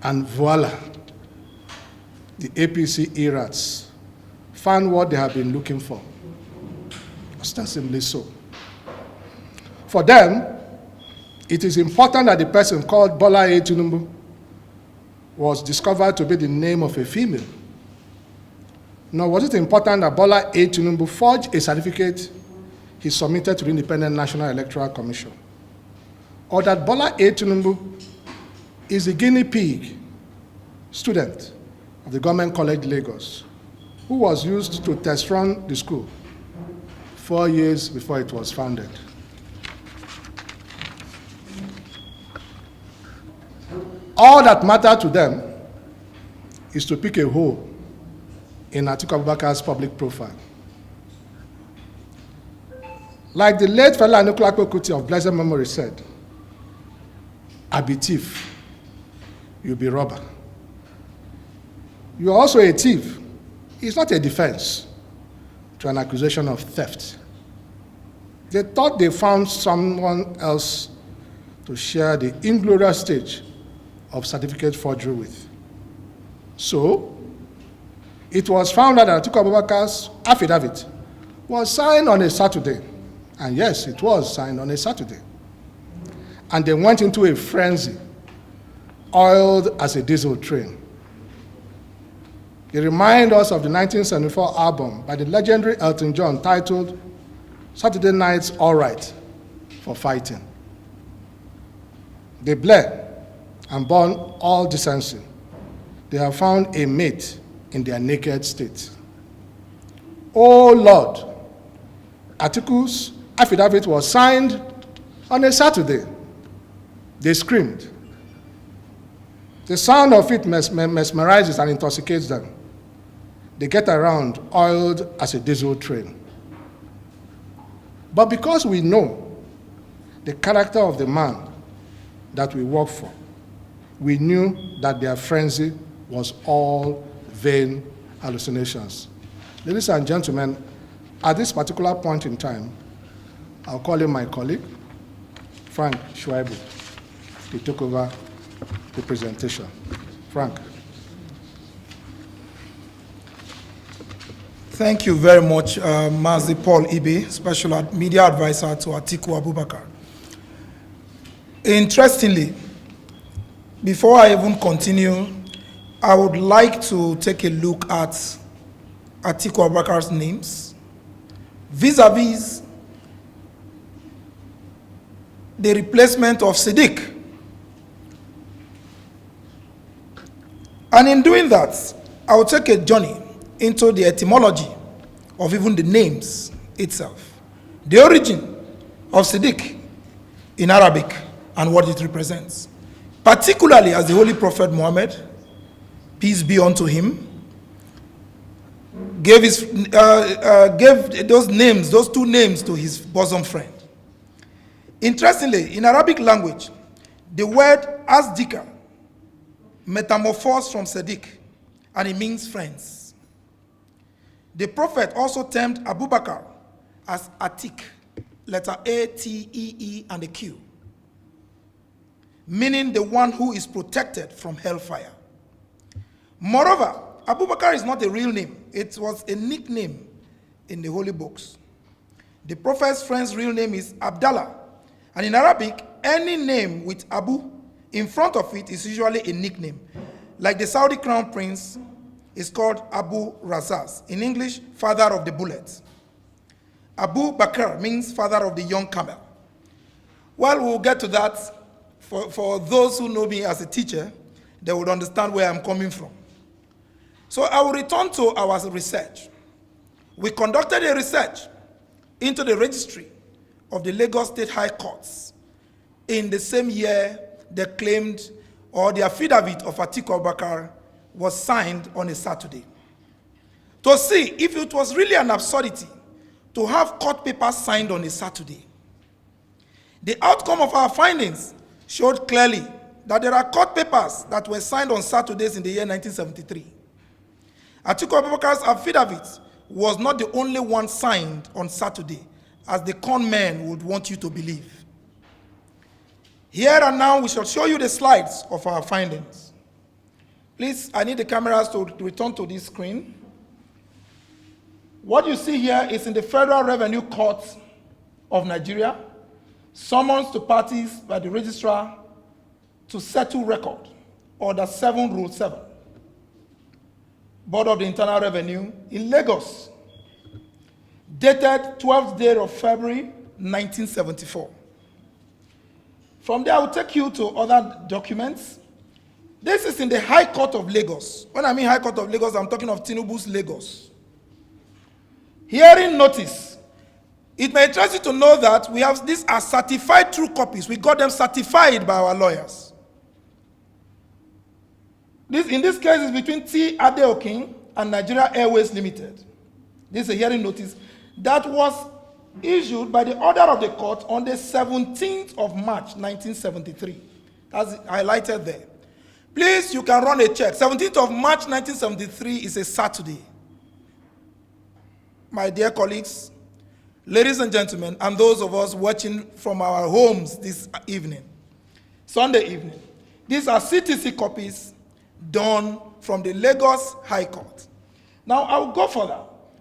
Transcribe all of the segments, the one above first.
And voila, the APC errats found what they have been looking for. Ostensibly so. For them, it is important that the person called Bola A. Tinubu was discovered to be the name of a female. Nor was it important that Bola A. Tinubu forged a certificate he submitted to the Independent National Electoral Commission, or that Bola A. Tinubu is a guinea pig student of the Government College Lagos, who was used to test run the school 4 years before it was founded. All that mattered to them is to pick a hole in Atiku Abubakar's public profile. Like the late Fela Anikulapo Kuti of blessed memory said, "I be thief, you be robber." You are also a thief. It's not a defense to an accusation of theft. They thought they found someone else to share the inglorious stage of certificate forgery with. So, it was found out that Atiku Abubakar's affidavit was signed on a Saturday. And yes, it was signed on a Saturday. And they went into a frenzy, oiled as a diesel train. It reminds us of the 1974 album by the legendary Elton John titled "Saturday Night's All Right for Fighting." They bled and burned all decency. They have found a mate in their naked state. Oh Lord, Atiku's affidavit was signed on a Saturday. They screamed. The sound of it mesmerizes and intoxicates them. They get around oiled as a diesel train. But because we know the character of the man that we work for, we knew that their frenzy was all vain hallucinations. Ladies and gentlemen, at this particular point in time, I'll call in my colleague, Frank Shuaibu, to take over the presentation. Frank. Thank you very much, Mazi Paul Ibe, Special Media Advisor to Atiku Abubakar. Interestingly, before I even continue, I would like to take a look at Atiku Abubakar's names vis-a-vis the replacement of Siddiq. And in doing that, I will take a journey into the etymology of even the names itself, the origin of Siddiq in Arabic and what it represents, particularly as the Holy Prophet Muhammad, peace be unto him, gave those names, those two names, to his bosom friend. Interestingly, in Arabic language, the word Asdika metamorphosed from Siddiq, and it means friends. The Prophet also termed Abubakar as Atik, letter A, T, E, E, and a Q, meaning the one who is protected from hellfire. Moreover, Abubakar is not a real name. It was a nickname in the holy books. The Prophet's friend's real name is Abdallah, and in Arabic, any name with Abu in front of it is usually a nickname. Like the Saudi crown prince is called Abu Razaz. In English, father of the bullet. Abu Bakr means father of the young camel. Well, we'll get to that. For those who know me as a teacher, they would understand where I'm coming from. So I will return to our research. We conducted a research into the registry of the Lagos State High Courts in the same year they claimed, or the affidavit of Atiku Abubakar was signed on a Saturday, to see if it was really an absurdity to have court papers signed on a Saturday. The outcome of our findings showed clearly that there are court papers that were signed on Saturdays in the year 1973. Atiku Abubakar's affidavit was not the only one signed on Saturday, as the con men would want you to believe. Here and now, we shall show you the slides of our findings. Please, I need the cameras to return to this screen. What you see here is in the Federal Revenue Court of Nigeria, summons to parties by the registrar to settle record, Order 7, Rule 7, Board of the Internal Revenue in Lagos, dated 12th day of February 1974. From there, I will take you to other documents. This is in the High Court of Lagos. When I mean High Court of Lagos, I'm talking of Tinubu's Lagos. Hearing notice. It may interest you to know that we have these are certified true copies. We got them certified by our lawyers. In this case, is between T. Adeokin and Nigeria Airways Limited. This is a hearing notice that was issued by the order of the court on the 17th of March, 1973. That's highlighted there. Please, you can run a check. 17th of March, 1973 is a Saturday. My dear colleagues, ladies and gentlemen, and those of us watching from our homes this evening, Sunday evening, these are CTC copies done from the Lagos High Court. Now, I will go further.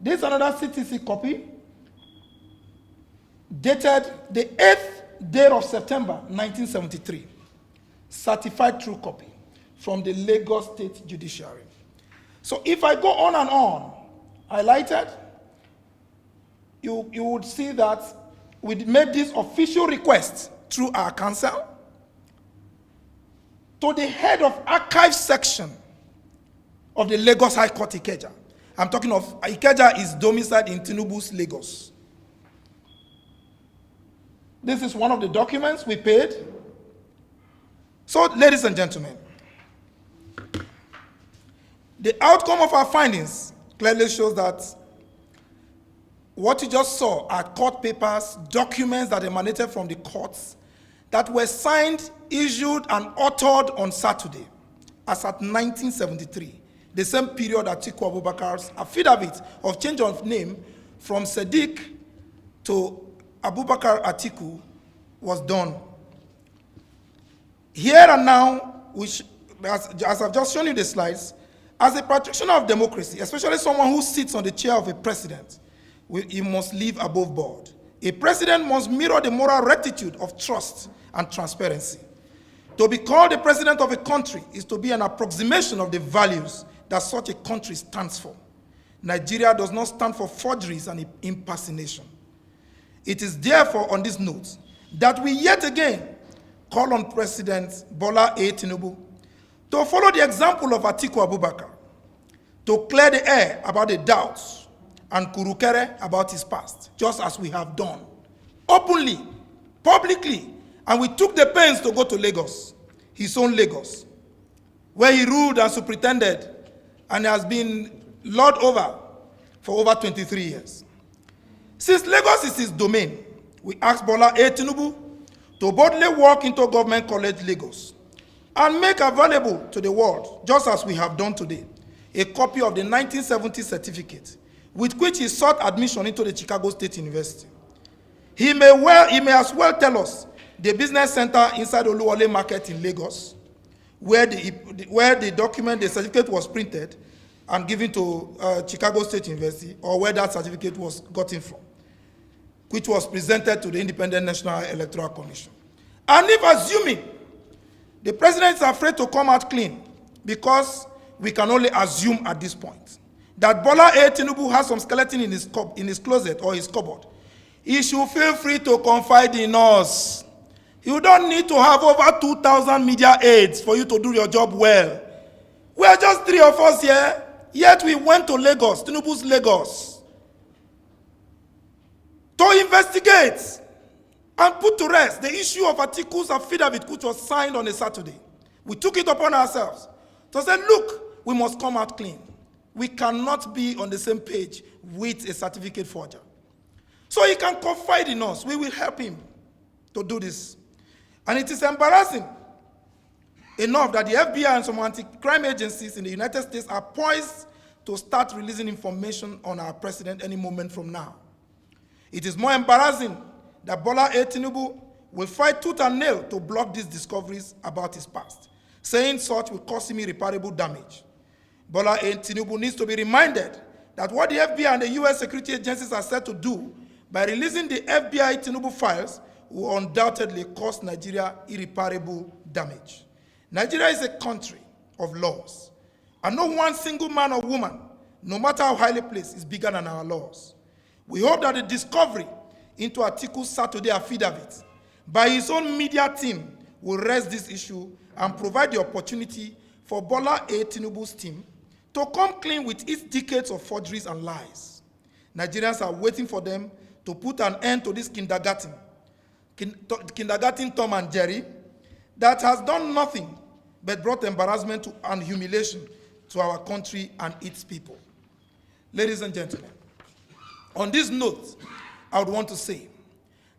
This is another CTC copy dated the 8th day of September, 1973. Certified true copy from the Lagos State Judiciary. So if I go on and on, highlighted, you would see that we made this official request through our counsel to the head of archive section of the Lagos High Court Ikeja. I'm talking of Ikeja is domiciled in Tinubu's Lagos. This is one of the documents we paid. So, ladies and gentlemen, the outcome of our findings clearly shows that what you just saw are court papers, documents that emanated from the courts that were signed, issued, and authored on Saturday, as at 1973, the same period Atiku Abubakar's affidavit of change of name from Sadiq to Abubakar Atiku was done. Here and now, which, as I've just shown you the slides, as a practitioner of democracy, especially someone who sits on the chair of a president, he must live above board. A president must mirror the moral rectitude of trust and transparency. To be called the president of a country is to be an approximation of the values that such a country stands for. Nigeria does not stand for forgeries and impersonation. It is therefore on this note that we yet again call on President Bola A. Tinubu to follow the example of Atiku Abubakar, to clear the air about the doubts and kurukere about his past, just as we have done, openly, publicly, and we took the pains to go to Lagos, his own Lagos, where he ruled and superintended and has been lord over for over 23 years. Since Lagos is his domain, we ask Bola A. Tinubu to boldly walk into Government College Lagos and make available to the world, just as we have done today, a copy of the 1970 certificate with which he sought admission into the Chicago State University. He may as well tell us the business center inside Oluwole Market in Lagos, where the document, the certificate was printed and given to Chicago State University, or where that certificate was gotten from, which was presented to the Independent National Electoral Commission. And if assuming the president is afraid to come out clean, because we can only assume at this point that Bola A. Tinubu has some skeleton in his closet or his cupboard, he should feel free to confide in us. You don't need to have over 2,000 media aides for you to do your job well. We are just 3 of us here, yet we went to Lagos, Tinubu's Lagos, to investigate and put to rest the issue of Atiku's affidavit, which was signed on a Saturday. We took it upon ourselves to say, look, we must come out clean. We cannot be on the same page with a certificate forger. So he can confide in us. We will help him to do this. And it is embarrassing enough that the FBI and some anti-crime agencies in the United States are poised to start releasing information on our president any moment from now. It is more embarrassing that Bola A. Tinubu will fight tooth and nail to block these discoveries about his past, saying such will cause him irreparable damage. Bola Tinubu needs to be reminded that what the FBI and the U.S. security agencies are set to do by releasing the FBI Tinubu files will undoubtedly cause Nigeria irreparable damage. Nigeria is a country of laws, and no one single man or woman, no matter how highly placed, is bigger than our laws. We hope that the discovery into Atiku's Saturday affidavit by his own media team will raise this issue and provide the opportunity for Bola Tinubu's team to come clean with its decades of forgeries and lies. Nigerians are waiting for them to put an end to this kindergarten Tom and Jerry that has done nothing but brought embarrassment and humiliation to our country and its people. Ladies and gentlemen, on this note, I would want to say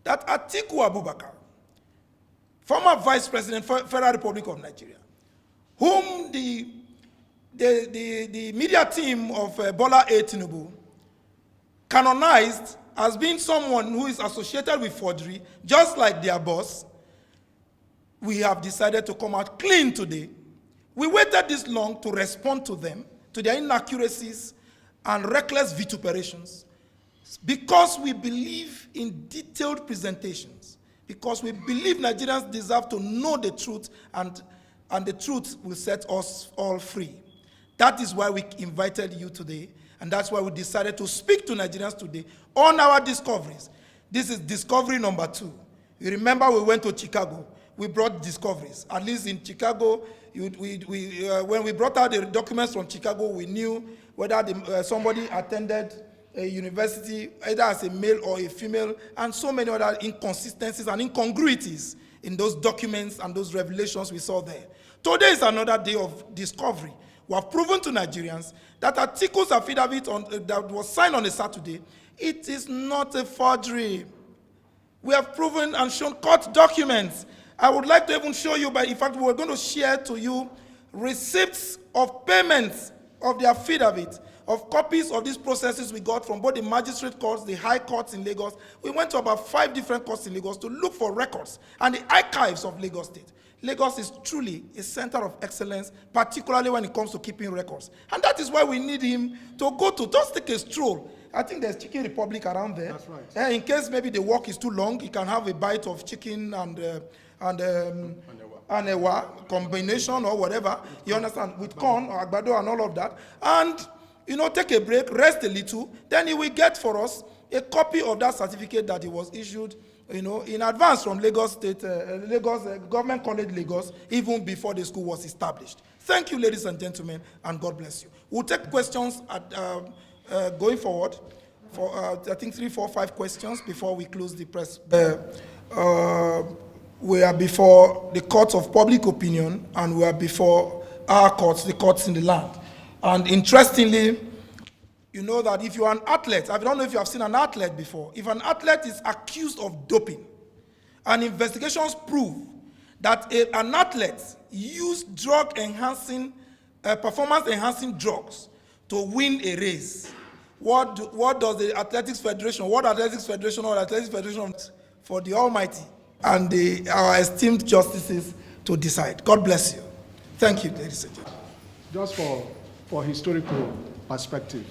that Atiku Abubakar, former Vice President for Federal Republic of Nigeria, whom the media team of Bola Tinubu canonized as being someone who is associated with forgery, just like their boss, we have decided to come out clean today. We waited this long to respond to them, to their inaccuracies and reckless vituperations, because we believe in detailed presentations, because we believe Nigerians deserve to know the truth, and the truth will set us all free. That is why we invited you today, and that's why we decided to speak to Nigerians today on our discoveries. This is discovery number 2. You remember we went to Chicago. We brought discoveries. At least in Chicago, when we brought out the documents from Chicago, we knew whether somebody attended a university, either as a male or a female, and so many other inconsistencies and incongruities in those documents and those revelations we saw there. Today is another day of discovery. We have proven to Nigerians that Atiku's affidavit that was signed on a Saturday, it is not a forgery. We have proven and shown court documents. I would like to even show you, but in fact, we're going to share to you receipts of payments of the affidavit, of copies of these processes we got from both the magistrate courts, the high courts in Lagos. We went to about 5 different courts in Lagos to look for records and the archives of Lagos State. Lagos is truly a center of excellence, particularly when it comes to keeping records. And that is why we need him to go to, just take a stroll. I think there's Chicken Republic around there. That's right. In case maybe the walk is too long, he can have a bite of chicken and a combination or whatever, you understand, with corn or agbado and all of that. And, take a break, rest a little, then he will get for us a copy of that certificate that he was issued in advance from Lagos State, Government College Lagos, even before the school was established. Thank you, ladies and gentlemen, and God bless you. We'll take questions going forward for, I think, 3, 4, 5 questions before we close the press. We are before the courts of public opinion, and we are before our courts, the courts in the land. And interestingly, you know that if you're an athlete, I don't know if you have seen an athlete before, if an athlete is accused of doping, and investigations prove that an athlete used performance-enhancing drugs to win a race, what does the Athletics Federation, or Athletics Federation for the Almighty and our esteemed justices to decide? God bless you. Thank you, ladies and gentlemen. Just for historical perspective,